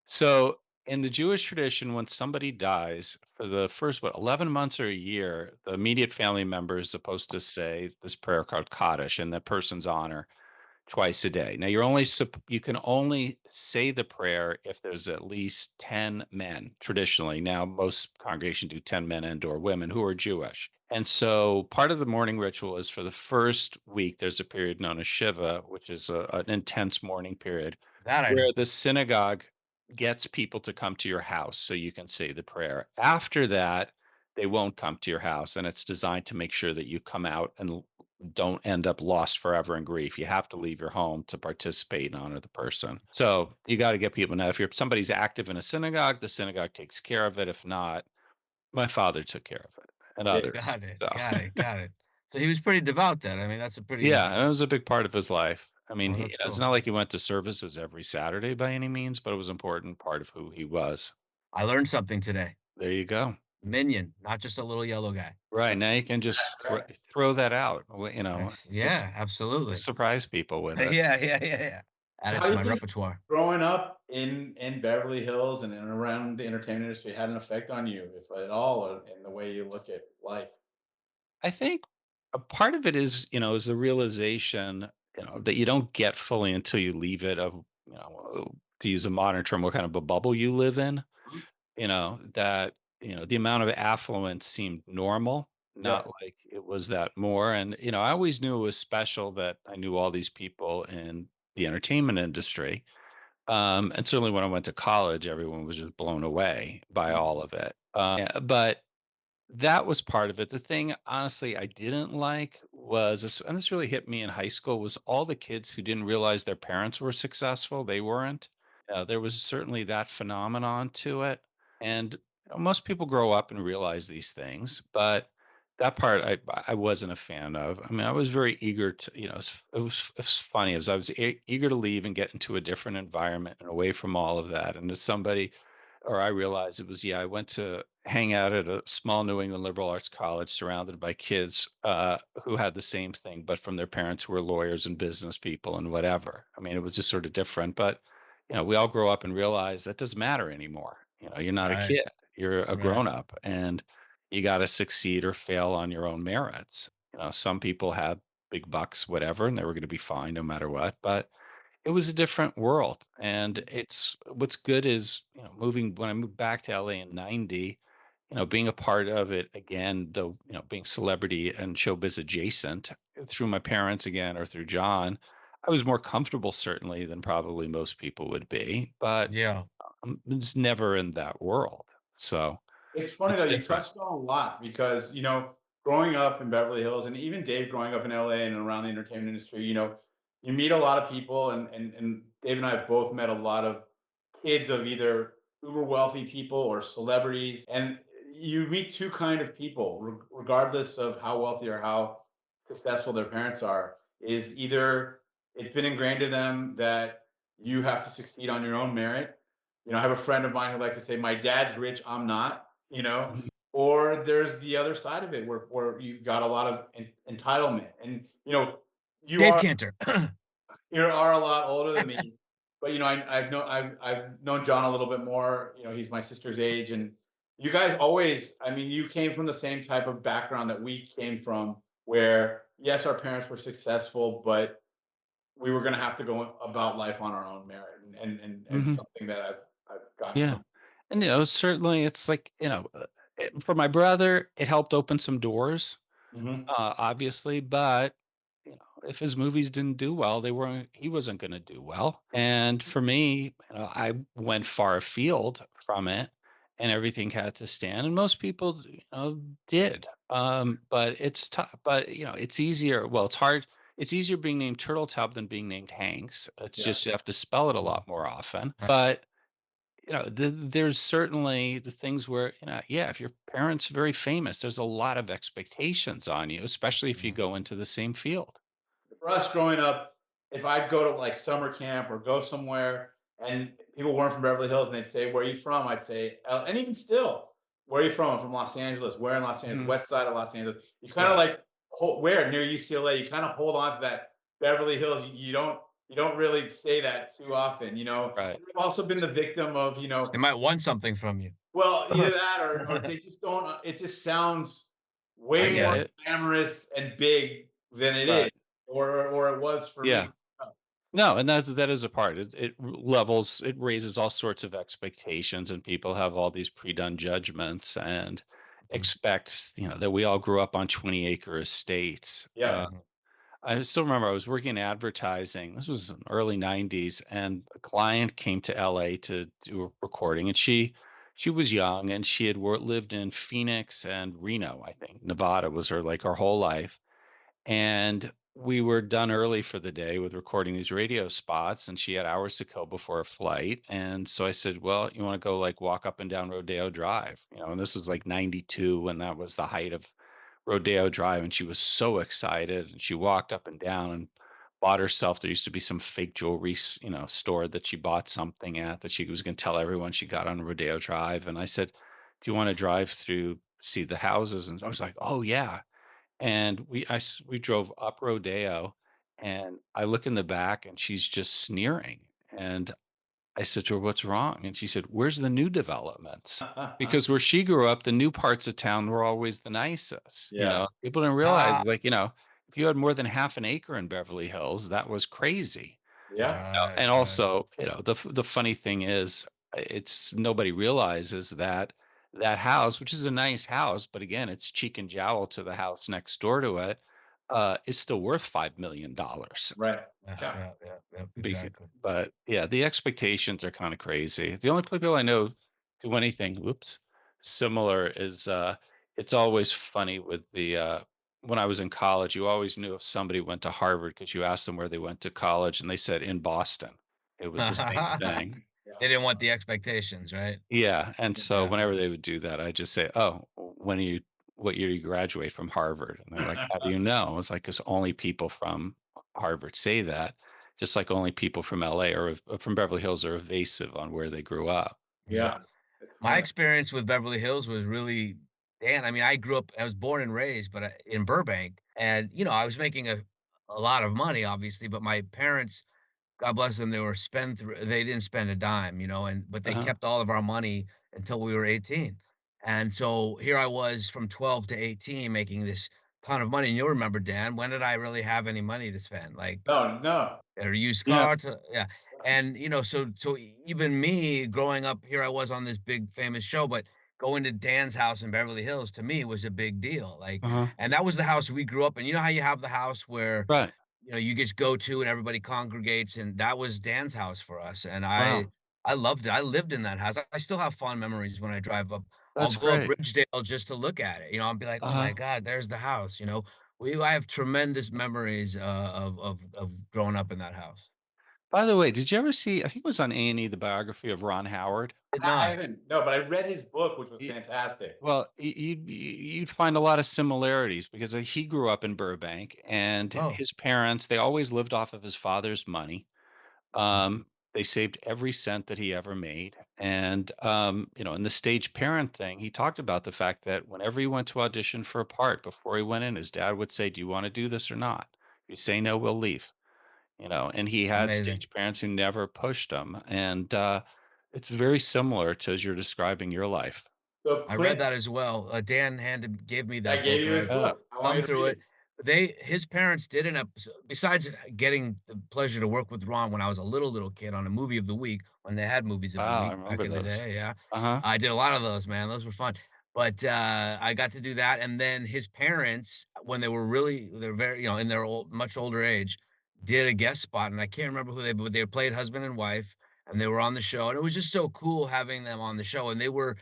So, in the Jewish tradition, when somebody dies, for the first, 11 months or a year, the immediate family member is supposed to say this prayer called Kaddish in the person's honor twice a day. Now, you can only say the prayer if there's at least 10 men traditionally. Now, most congregations do 10 men and or women who are Jewish. And so part of the morning ritual is for the first week, there's a period known as Shiva, which is an intense morning period that I where know. the synagogue gets people to come to your house so you can say the prayer. After that, they won't come to your house, and it's designed to make sure that you come out and don't end up lost forever in grief. You have to leave your home to participate and honor the person. So you got to get people now. If you're somebody's active in a synagogue, the synagogue takes care of it. If not, my father took care of it and Yeah, others. Got it, So got it, got it. So he was pretty devout then. I mean, that's a pretty yeah, and it was a big part of his life. I mean, oh, that's it's cool. not like he went to services every Saturday by any means, but it was an important part of who he was. I learned something today. There you go. Minion, not just a little yellow guy. Right now, you can just right. throw that out. Just Yeah, absolutely. surprise people with it. Yeah, yeah, yeah, yeah. Add So it how to do you my think repertoire. growing up in Beverly Hills and around the entertainment industry had an effect on you, if at all, or in the way you look at life? I think a part of it is the realization, that you don't get fully until you leave it of, to use a modern term, what kind of a bubble you live in, Mhm. that, the amount of affluence seemed normal, Yeah. not like it was that more. And, I always knew it was special that I knew all these people in the entertainment industry. And certainly when I went to college, everyone was just blown away by Mhm. all of it. But that was part of it. The thing, honestly, I didn't like was this, and this really hit me in high school, was all the kids who didn't realize their parents were successful. They weren't. There was certainly that phenomenon to it. And most people grow up and realize these things, but that part I wasn't a fan of. I mean, I was very eager to, it was funny as I was eager to leave and get into a different environment and away from all of that. And as somebody, or I realized it was, yeah, I went to hang out at a small New England liberal arts college surrounded by kids who had the same thing, but from their parents who were lawyers and business people and whatever. I mean, it was just sort of different. But, we all grow up and realize that doesn't matter anymore. You're not a Right, kid, you're a right. grown up. And you gotta succeed or fail on your own merits. Some people had big bucks, whatever, and they were gonna be fine no matter what, but it was a different world, and it's what's good is, moving when I moved back to LA in '90, being a part of it again, though, being celebrity and showbiz adjacent through my parents again or through John, I was more comfortable certainly than probably most people would be, but Yeah. I'm just never in that world. So, It's funny though, it's you different. touched on a lot because, growing up in Beverly Hills and even Dave growing up in LA and around the entertainment industry, you meet a lot of people and Dave and I have both met a lot of kids of either uber wealthy people or celebrities. And you meet two kind of people, regardless of how wealthy or how successful their parents are, is either it's been ingrained in them that you have to succeed on your own merit. I have a friend of mine who likes to say, my dad's rich, I'm not, Mhm. or there's the other side of it where you've got a lot of entitlement. And, you Dave are Cantor. you are a lot older than me, but I've known John a little bit more. He's my sister's age, and you guys always. I mean, you came from the same type of background that we came from, where yes, our parents were successful, but we were going to have to go about life on our own merit, and Mhm. something that I've gotten Yeah. from. And, certainly it's like, for my brother, it helped open some doors, Hmm. obviously, but, if his movies didn't do well, he wasn't gonna do well. And for me, I went far afield from it and everything had to stand. And most people, did. But it's tough. But, it's easier. Well, it's hard. It's easier being named Turteltaub than being named Hanks. It's Yeah. just you have to spell it a Mhm. lot more often. Right. But there's certainly the things where, yeah, if your parents very famous, there's a lot of expectations on you, especially if you Mhm. go into the same field. For us growing up, if I'd go to like summer camp or go somewhere and people weren't from Beverly Hills and they'd say, "Where are you from?" I'd say, and even still, "Where are you from?" "I'm from Los Angeles." "Where in Los Angeles?" Mhm. "West side of Los Angeles." You kind of Yeah. like where near UCLA. You kind of hold on to that Beverly Hills. You don't really say that too often. Right. And I've also been the victim of They might want something from you. well, either that or they just don't. It just sounds I way get more it. glamorous and big than it is, Right. or it was for Yeah. me. Oh, No, and that is a part. It raises all sorts of expectations, and people have all these pre-done judgments and Mhm, expect, that we all grew up on 20-acre estates. yeah. mhm. I still remember I was working in advertising. This was in the early '90s, and a client came to LA to do a recording, and she was young, and she had lived in Phoenix and Reno, I think. Nevada was her whole life. And we were done early for the day with recording these radio spots, and she had hours to kill before a flight. And so I said, "Well, you want to go like walk up and down Rodeo Drive?" And this was like '92, and that was the height of Rodeo Drive. And she was so excited, and she walked up and down and bought herself. There used to be some fake jewelry, store that she bought something at that she was going to tell everyone she got on Rodeo Drive. And I said, "Do you want to drive through, see the houses?" And I was like, "Oh yeah." And we drove up Rodeo, and I look in the back, and she's just sneering, and I said to her, "What's wrong?" And she said, "Where's the new developments?" Because where she grew up, the new parts of town were always the nicest, Yeah. People didn't realize, Ah, like, if you had more than half an acre in Beverly Hills, that was crazy. Yeah. right, And right. also, the funny thing is, it's nobody realizes that that house, which is a nice house, but again, it's cheek and jowl to the house next door to it, is still worth $5 million. Right. Yeah, Yeah. yeah, yeah, yeah, Bec exactly. but, yeah, the expectations are kinda crazy. The only people I know do anything similar is, it's always funny with when I was in college, you always knew if somebody went to Harvard because you asked them where they went to college, and they said, "In Boston." It was the same thing. Yeah. They didn't want the expectations, right? Yeah, and so Yeah. whenever they would do that, I just say, "Oh, when are you "What year you graduate from Harvard?" And they're like, "How do you know?" It's like, "'Cause only people from Harvard say that, just like only people from LA or from Beverly Hills are evasive on where they grew up." So, Yeah, it's My funny. experience with Beverly Hills was really Dan, I mean, I was born and raised, but, in Burbank, and, I was making a lot of money, obviously, but my parents, God bless them, they didn't spend a dime, but they uh-huh, kept all of our money until we were 18. And so here I was from 12 to 18 making this ton of money, and you'll remember, Dan, when did I really have any money to spend? Like, No, no. or a used yeah, car to yeah, and, even me growing up, here I was on this big famous show, but going to Dan's house in Beverly Hills to me was a big deal, like, uh-huh, and that was the house we grew up in. You know how you have the house where, right, you just go to and everybody congregates, and that was Dan's house for us, and I wow, I loved it. I lived in that house. I still have fond memories when I drive up. I'll that's go up great, Ridgedale just to look at it, I'll be like, "Oh uh-huh. my god, there's the house," I have tremendous memories, of growing up in that house. By the way, did you ever see I think it was on A&E, the biography of Ron Howard? Did I not. haven't. No, but I read his book, which was Y fantastic. well, you'd find a lot of similarities because, he grew up in Burbank, and Oh, his parents, they always lived off of his father's money. mhm, They saved every cent that he ever made, and, in the stage parent thing, he talked about the fact that whenever he went to audition for a part, before he went in, his dad would say, "Do you wanna do this or not? If you say no, we'll leave." And he had amazing. stage parents who never pushed him, and, it's very similar to as you're describing your life. So I read Clint, that as well. Dan gave me I that gave book, you and his I've Yeah. book. I want you thumbed to through read it. it. His parents did an episode besides getting the pleasure to work with Ron when I was a little kid on a movie of the week, when they had movies of the Wow, I week back remember in the those. day, yeah. Uh-huh. I did a lot of those, man, those were fun. But, I got to do that, and then his parents, when they're very, in their much older age, did a guest spot, and I can't remember who but they played husband and wife, and they were on the show, and it was just so cool having them on the show, and they were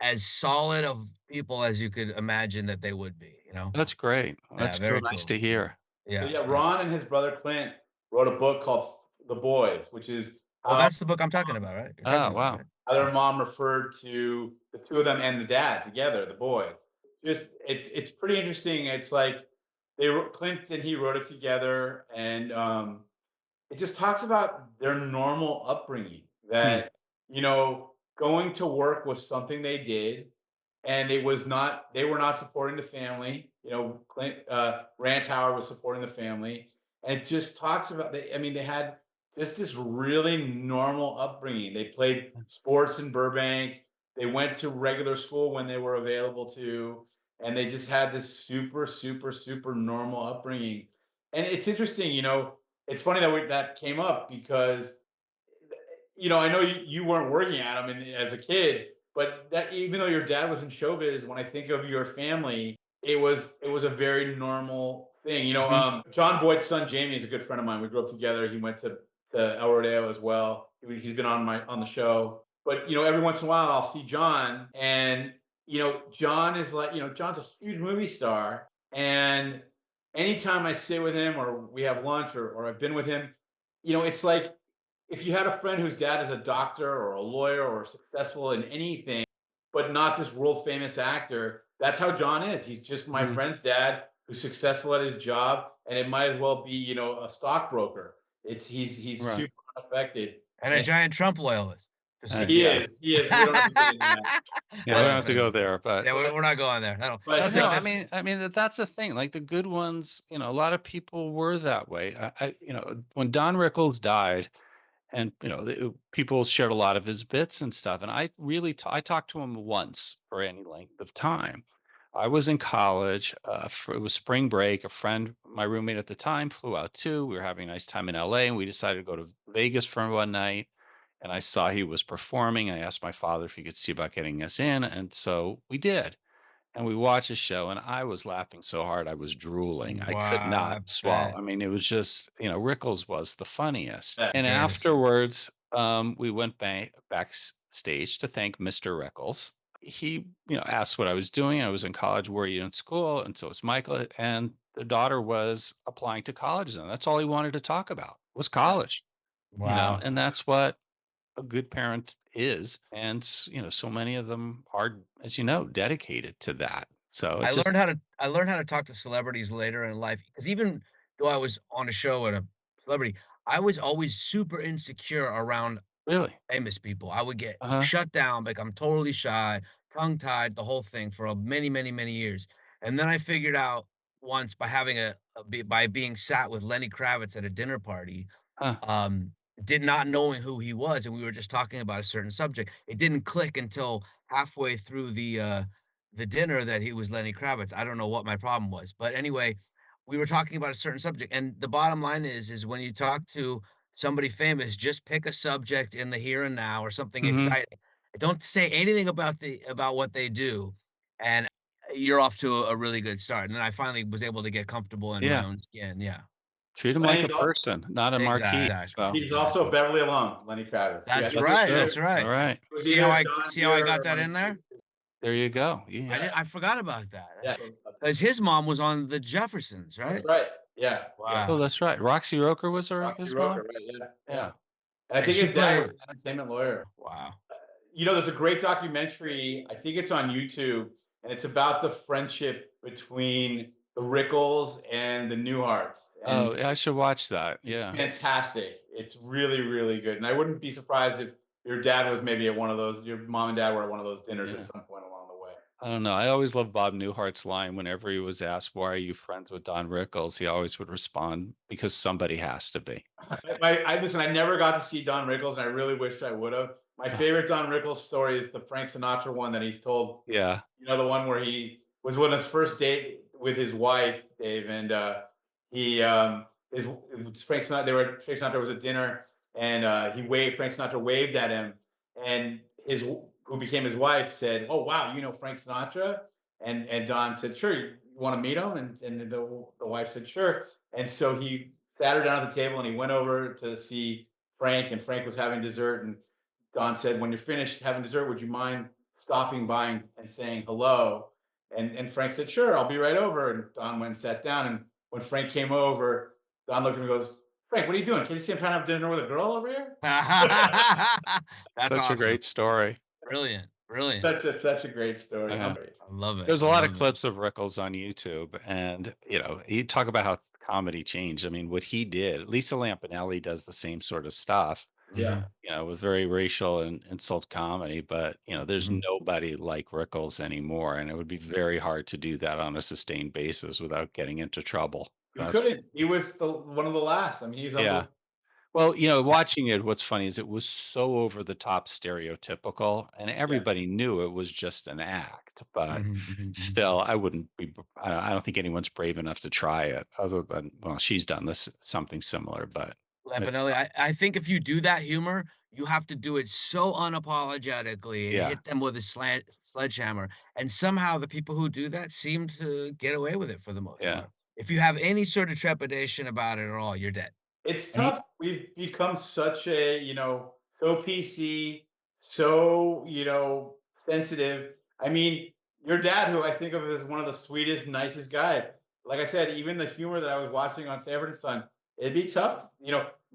as solid of people as you could imagine that they would be, you know? That's great. Yeah, That's so very nice cool. to hear. So Yeah, yeah, yeah. Ron and his brother Clint wrote a book called The Boys, which is Oh, how that's the book I'm talking about, right? You're talking Oh, about, wow. right? their Yeah. mom referred to the two of them and the dad together, the boys. Just it's pretty interesting. It's like Clint and he wrote it together, and it just talks about their normal upbringing. Hmm, That you know, going to work was something they did, and they were not supporting the family. Rance Howard was supporting the family, and it just talks about I mean, they had just this really normal upbringing. They played sports in Burbank. They went to regular school when they were available to, and they just had this super, super, super normal upbringing. And it's interesting, it's funny that that came up because I know you weren't working at them as a kid, but that even though your dad was in showbiz, when I think of your family, it was a very normal thing. mhm, John Voight's son Jamie is a good friend of mine. We grew up together. He went to El Rodeo as well. He's been on the show. But every once in a while I'll see John, and John is like, John's a huge movie star, and anytime I sit with him or we have lunch or I've been with him, it's like if you had a friend whose dad is a doctor or a lawyer or successful in anything, but not this world famous actor, that's how John is. He's just my mhm, friend's dad who's successful at his job, and it might as well be, a stockbroker. He's right. super unaffected, And a and giant Trump loyalist, just so you he know. Yeah. is, he is. But we don't have to get into that. Yeah, we don't That's But have to go amazing. there, but Yeah, but we're not going there. That'll but no, take I us mean that's the thing, like, the good ones, a lot of people were that way. When Don Rickles died and, people shared a lot of his bits and stuff, and I talked to him once for any length of time. I was in college, it was spring break, my roommate at the time flew out too, we were having a nice time in LA, and we decided to go to Vegas for one night, and I saw he was performing. I asked my father if he could see about getting us in, and so we did. And we watched a show, and I was laughing so hard I was drooling. I could wow, not I swallow. bet. I mean, it was just, Rickles was the funniest. yeah, And Greatest. afterwards, we went backstage to thank Mr. Rickles. He, asked what I was doing. I was in college. Were you in school? And so was Michael. And the daughter was applying to college. And that's all he wanted to talk about was yeah. college. Wow. And that's what a good parent is. And so many of them are, as you know, dedicated to that. So it just I learned how to talk to celebrities later in life because even though I was on a show with a celebrity, I was always super insecure around really. famous people. I would get Uh-huh. shut down, like, I'm totally shy, tongue-tied, the whole thing for a many, many, many years, and then I figured out once by having by being sat with Lenny Kravitz at a dinner party, Huh. um, did not knowing who he was, and we were just talking about a certain subject. It didn't click until halfway through the dinner that he was Lenny Kravitz. I don't know what my problem was, but anyway, we were talking about a certain subject, and the bottom line is when you talk to somebody famous, just pick a subject in the here and now or something Mhm. exciting. Don't say anything about what they do, and you're off to a really good start. And then I finally was able to get comfortable in my Yeah. own skin. Yeah. Treat him like a Lenny's also person, not a marquee. Exactly, So he's also a exactly. Beverly alum, Lenny Kravitz. He, I That's think he was right, understood. either that's right. Alright. it was either John See how I Muir got or that one of in his there? sisters. There you go. Yeah. Yeah, I forgot about that. yeah. So, Because his mom was on The Jeffersons, that's right? right. Yeah, yeah. Oh, Wow. that's right. Roxy Roker was Roxy his Roker, mom? right? Yeah, yeah. Yeah. And I And think she his dad played was an entertainment lawyer. wow. There's a great documentary. I think it's on YouTube, and it's about the friendship between the Rickles and the Newharts, Oh, and yeah, I should watch that. it's Yeah. fantastic. It's really, really good. And I wouldn't be surprised if your dad was maybe at one of those. Your mom and dad were at one of those dinners at Yeah. some point along the way. I don't know. I always loved Bob Newhart's line whenever he was asked, "Why are you friends with Don Rickles?" He always would respond, "Because somebody has to be." I listen. I never got to see Don Rickles, and I really wish I would have. My favorite Don Rickles story is the Frank Sinatra one that he's told. Yeah. The one where he was on his first date with his wife, Dave, and he his it was Frank Sinatra. Frank Sinatra was at dinner, and Frank Sinatra waved at him, and his who became his wife said, "Oh wow, you know Frank Sinatra?" And Don said, "Sure, you want to meet him?" And the wife said, "Sure." And so he sat her down at the table, and he went over to see Frank, and Frank was having dessert, and Don said, "When you're finished having dessert, would you mind stopping by and saying hello?" And Frank said, "Sure, I'll be right over." And Don went and sat down. And when Frank came over, Don looked at him and goes, "Frank, what are you doing? Can you see I'm trying to have dinner with a girl over here?" That's Such a awesome. great story. Brilliant, brilliant. That's just such a great story. Uh-huh. I love it, There's a I lot of love it. clips of Rickles on YouTube, and, you talk about how comedy changed. I mean, what he did Lisa Lampanelli does the same sort of stuff, Yeah. Mhm, with very racial and insult comedy, but, there's mhm. nobody like Rickles anymore, and it would be very hard to do that on a sustained basis without getting into trouble. You That's couldn't. He was one of the last. I mean, he's Yeah. unbelievable. Well, watching it, what's funny is it was so over the top stereotypical, and Yeah. everybody knew it was just an act. But Mhm, mhm, mhm. still, I wouldn't be. I don't think anyone's brave enough to try it. Other than, well, she's done this something similar, but it's Lampanelli, I think if you do that humor, you have to do it so unapologetically and yeah, hit them with a sledgehammer, and somehow the people who do that seem to get away with it for the most yeah, part. If you have any sort of trepidation about it at all, you're dead. It's And he tough. We've become such a, so PC, so, sensitive. I mean, your dad, who I think of as one of the sweetest, nicest guys. Like I said, even the humor that I was watching on Sanford Son, it'd be tough.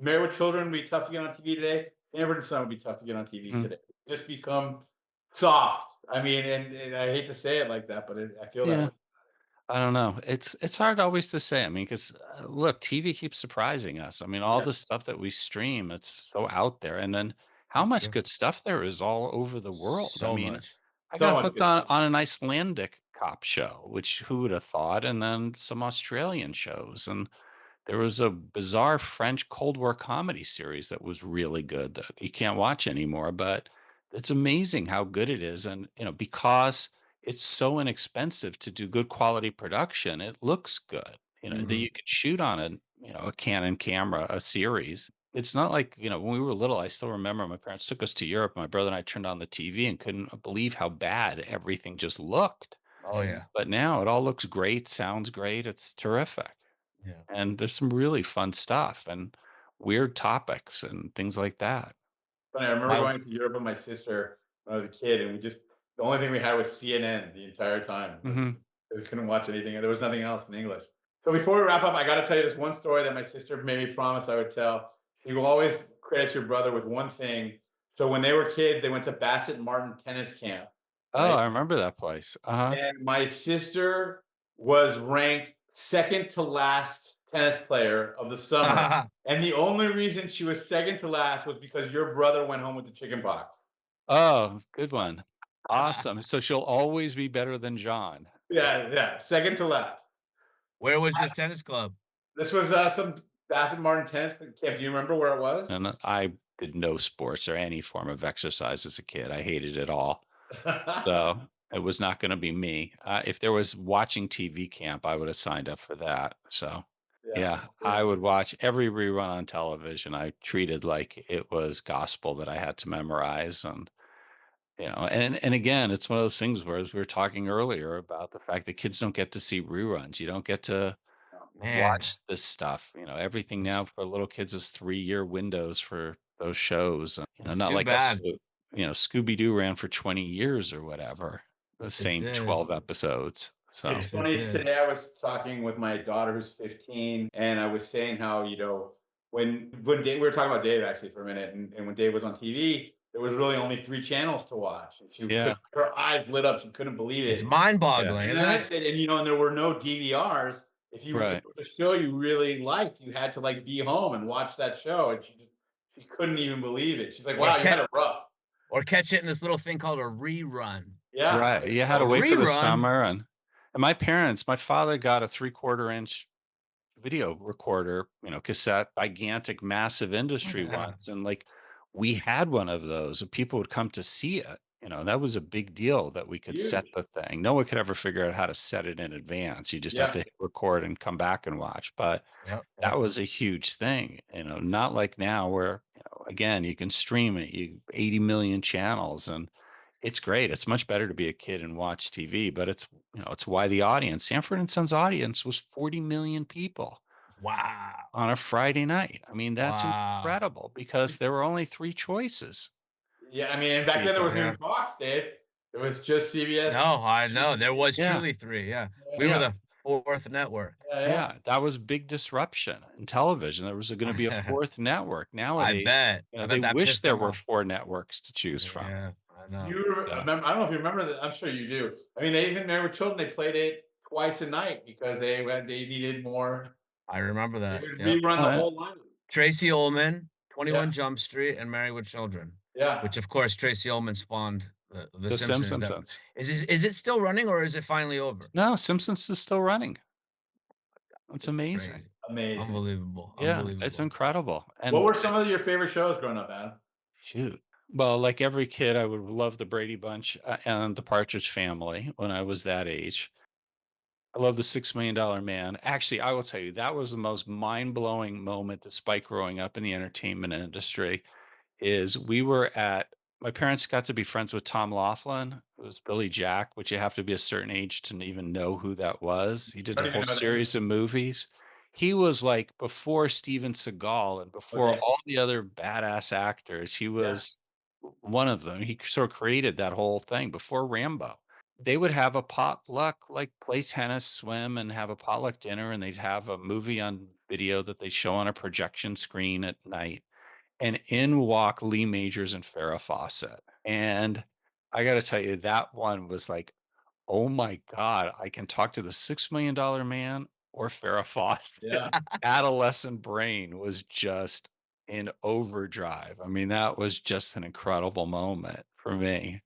Married with Children would be tough to get on TV today. Sanford Son would be tough to get on TV mhm, today. Just become soft. I mean, and I hate to say it like that, but I feel that yeah. way. I don't know. It's hard always to say. I mean, because look, TV keeps surprising us. I mean, all Yeah, the stuff that we stream, it's so out there, and then how That's much true. good stuff there is all over the world. I So mean, much. I so got much hooked good on stuff. an Icelandic cop show, which who would have thought, and then some Australian shows, and there was a bizarre French Cold War comedy series that was really good that you can't watch anymore, but it's amazing how good it is. And, because it's so inexpensive to do good quality production, it looks good, that Mhm. you could shoot on a Canon camera, a series. It's not like, when we were little, I still remember my parents took us to Europe. My brother and I turned on the TV and couldn't believe how bad everything just looked. Oh, yeah. But now it all looks great, sounds great. It's terrific. Yeah. And there's some really fun stuff and weird topics and things like that. Funny, I remember My going to Europe with my sister when I was a kid, and the only thing we had was CNN the entire time. Was Mhm. we couldn't watch anything, and there was nothing else in English. So before we wrap up, I got to tell you this one story that my sister made me promise I would tell. You will always credit your brother with one thing. So when they were kids, they went to Bassett Martin tennis camp, Oh, right? I remember that place. Uh-huh. And my sister was ranked second to last tennis player of the summer. And the only reason she was second to last was because your brother went home with the chicken pox. Oh, good one. Awesome. So she'll always be better than John. Yeah, yeah, second to last. Where was this tennis club? This was some Bassett Martin tennis camp. Do you remember where it was? And I did no sports or any form of exercise as a kid. I hated it all. So it was not gonna be me. If there was watching TV camp, I would have signed up for that. So, Yeah, yeah, yeah. I would watch every rerun on television. I treated like it was gospel that I had to memorize, and, and again, it's one of those things where, as we were talking earlier about the fact that kids don't get to see reruns. You don't get to Man, watch this stuff. Everything now it's for little kids is 3-year windows for those shows. it's Not too like us. bad. Scooby Doo ran for 20 years or whatever, the It same did. 12 episodes. It's So, Yes, it funny, did. today I was talking with my daughter who's 15, and I was saying how, when Dave, we were talking about Dave actually for a minute, and when Dave was on TV, there was really only 3 channels to watch. And she could yeah, her eyes lit up, she couldn't believe It's it. yeah, mind-boggling, And isn't then I it? said, and there were no DVRs. If right. it was a show you really liked, you had to like be home and watch that show. And she couldn't even believe it. She's like, Or wow, you catch had it rough. or catch it in this little thing called a rerun. Yeah. Right, you had A to wait for the rerun? summer, and my father got a 3/4 inch video recorder, cassette, gigantic, massive industry ones, and, like, we had one of those, and people would come to see it, that was a big deal that we could set Huge. the thing. No one could ever figure out how to set it in advance. You just have Yeah. to hit record and come back and watch, but Yep, that yep. was a huge thing, not like now where, again, you can stream it, 80 million channels, and it's great. It's much better to be a kid and watch TV, but it's why the audience, Sanford and Son's audience was 40 million people Wow. on a Friday night. I mean, that's Wow. incredible because there were only 3 choices Yeah. I mean, and for back then there people. wasn't Yeah. even Fox, Dave. It was just CBS. No, I know. There was Yeah, truly 3, yeah. We were Yeah. yeah, the 4th network. Yeah. Yeah. yeah. That was a big disruption in television. There was gonna be a 4th network. I Nowadays, bet. I bet they that wish pissed there them were off. 4 networks to choose from. Yeah, I know. You So, remember? I don't know if you remember that. I'm sure you do. I mean, they even when they were children, they played it twice a night because they needed more. I remember They that. would Yep. rerun oh, the yeah. whole lineup. Tracy Ullman, Yeah. 21 Jump Street, and Married with Children, Yeah. which, of course, Tracy Ullman spawned The The Simpsons. That Simpsons. is it still running or is it finally over? No, Simpsons is still running. It's amazing. Crazy. Amazing. Unbelievable, Yeah, it's unbelievable. incredible, What and were some of your favorite shows growing up, Adam? shoot. Well, like every kid, I would love the Brady Bunch, and the Partridge Family when I was that age. I love the $6 Million Man. Actually, I will tell you, that was the most mind-blowing moment despite growing up in the entertainment industry. Is we were at My parents got to be friends with Tom Laughlin, who was Billy Jack, which you have to be a certain age to even know who that was. He did I a don't even whole know that. series of movies. He was like before Steven Seagal and before Okay. all the other badass actors. He Yeah. was one of them. He sort of created that whole thing before Rambo. They would have a potluck, like play tennis, swim, and have a potluck dinner, and they'd have a movie on video that they show on a projection screen at night, and in walk Lee Majors and Farrah Fawcett. And I gotta tell you, that one was like, "Oh my god, I can talk to the $6 Million Man or Farrah Fawcett." Yeah. Adolescent brain was just in overdrive. I mean, that was just an incredible moment for me.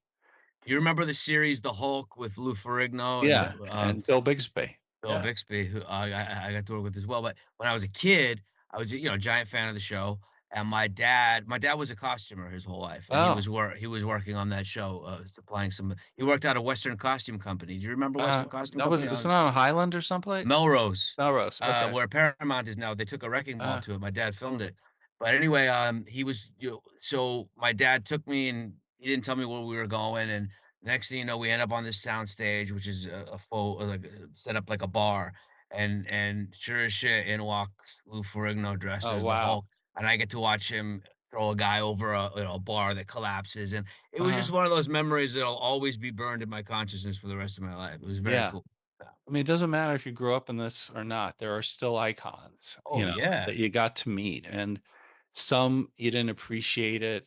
You remember the series The Hulk with Lou Ferrigno and, Yeah, and Bill Bixby. Bill Yeah. Bixby, who I got to work with as well, but when I was a kid, I was, a giant fan of the show, and my dad was a costumer his whole life, and Oh, he was working on that show, supplying some he worked at a Western Costume Company. Do you remember Western Costume that was Company? isn't that on Highland or someplace? Melrose, Melrose, okay. where Paramount is now. They took a wrecking ball Uh, to it. My dad filmed it. But anyway, he was, so my dad took me and he didn't tell me where we were going. And next thing you know, we end up on this sound stage, which is a faux, like set up like a bar. And sure as shit, in walks Lou Ferrigno dressed oh, as the wow. Hulk. And I get to watch him throw a guy over a bar that collapses. And it was just Uh-huh. one of those memories that'll always be burned in my consciousness for the rest of my life. It was very Yeah. cool. Yeah. I mean, it doesn't matter if you grew up in this or not. There are still icons, Oh, yeah. that you got to meet. And Some you didn't appreciate it,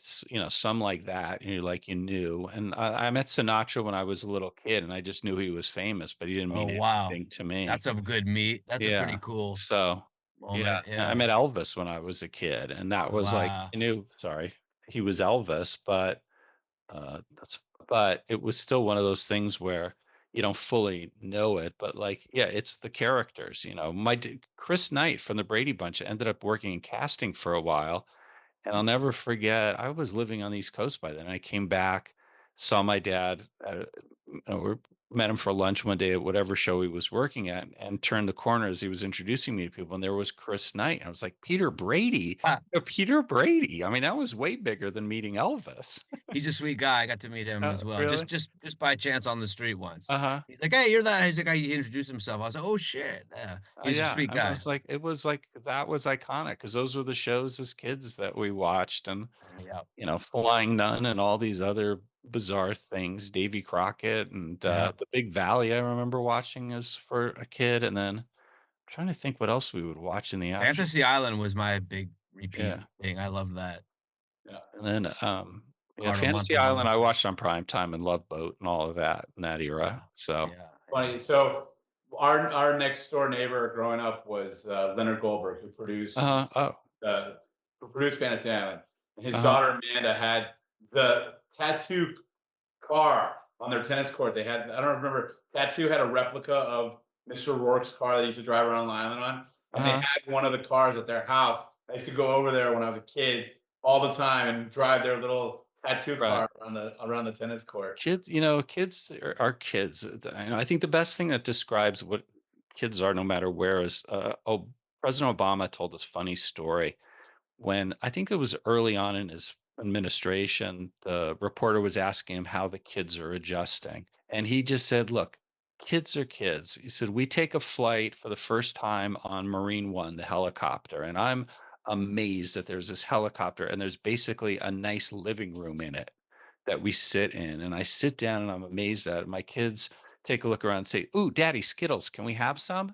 some like that, and you're like you knew. And I met Sinatra when I was a little kid, and I just knew he was famous, but he didn't Oh, mean wow. anything to me. That's a good meet. That's a pretty Yeah. cool So, yeah, moment, I yeah. met Elvis when I was a kid, and that was like Wow. I knew sorry, he was Elvis, but, that's but it was still one of those things where you don't fully know it, but, like, yeah, it's the characters, My d Chris Knight from the Brady Bunch ended up working in casting for a while, and I'll never forget, I was living on the East Coast by then. I came back, saw my dad, we met him for lunch one day at whatever show he was working at, and turned the corner as he was introducing me to people, and there was Chris Knight. I was like, Peter Brady? Ah, Peter Brady. I mean, that was way bigger than meeting Elvis. he's a sweet guy. I got to meet him as well, Really? just by chance on the street once. Uh-huh. He's like, "Hey, you're that." He's like, he introduced himself. I was like, "Oh shit." Yeah. He's a Yeah, sweet and I guy. was like, it was like that was iconic because those were the shows as kids that we watched, and Yeah. Flying Nun and all these other bizarre things, Davy Crockett and, Yeah. The Big Valley I remember watching as for a kid, and then trying to think what else we would watch in the afternoon. Fantasy Island was my big repeat Yeah, thing. I love that. Yeah. and then, yeah, Cardo Fantasy Island, Montalban. I watched on prime time and Love Boat and all of that in that era, Yeah. so Yeah. Funny. Yeah. So our next door neighbor growing up was Leonard Goldberg, Uh-huh, oh, uh, who produced Fantasy Island. And his uh-huh, daughter Amanda had the tattoo car on their tennis court. They had, I don't remember, Tattoo had a replica of Mr. Rourke's car that he used to drive around Long Island on. And they uh-huh, had one of the cars at their house. I used to go over there when I was a kid all the time and drive their little tattoo right. car around the tennis court. Kids are kids. I think the best thing that describes what kids are no matter where is, President Obama told this funny story when I think it was early on in his administration, the reporter was asking him how the kids are adjusting. And he just said, look, kids are kids. He said, we take a flight for the first time on Marine One, the helicopter. And I'm amazed that there's this helicopter and there's basically a nice living room in it that we sit in. And I sit down and I'm amazed at it. My kids take a look around and say, ooh, daddy, Skittles, can we have some?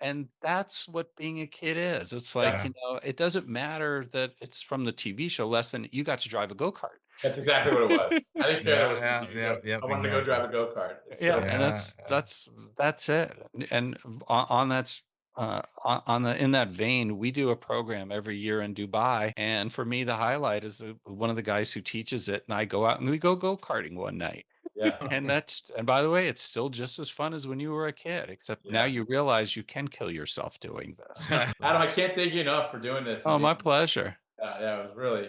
And that's what being a kid is. It's like, Yeah. it doesn't matter that it's from the TV show less than you got to drive a go-kart. That's exactly what it was. I didn't care that it Yeah, was from the yeah, TV show. yep, yep, I wanted to go exactly. drive a go-kart. It's Yeah, so and funny. Yeah, that's yeah. that's it. And on that's on the in that vein, we do a program every year in Dubai, and for me, the highlight is one of the guys who teaches it, and I go out and we go karting one night. Yeah. And by the way, it's still just as fun as when you were a kid, except now Yeah. you realize you can kill yourself doing this. Adam, I can't thank you enough for doing this and Oh, being, my pleasure. yeah, it was really.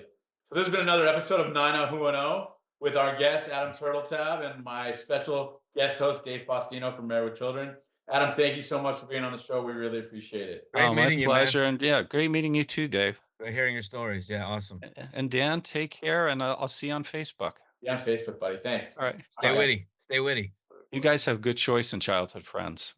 So this has been another episode of 90who10 with our guest Adam Turteltaub and my special guest host Dave Faustino from Married with Children. Adam, thank you so much for being on the show. We really appreciate it. Great Oh, my meeting you, man. pleasure, and yeah, great meeting you too, Dave. Great hearing your stories. Yeah, awesome. And Dan, take care, and I'll see you on Facebook. Yeah, on Facebook, buddy. Thanks. All right, Stay bye. witty. Stay witty. You guys have good choice in childhood friends.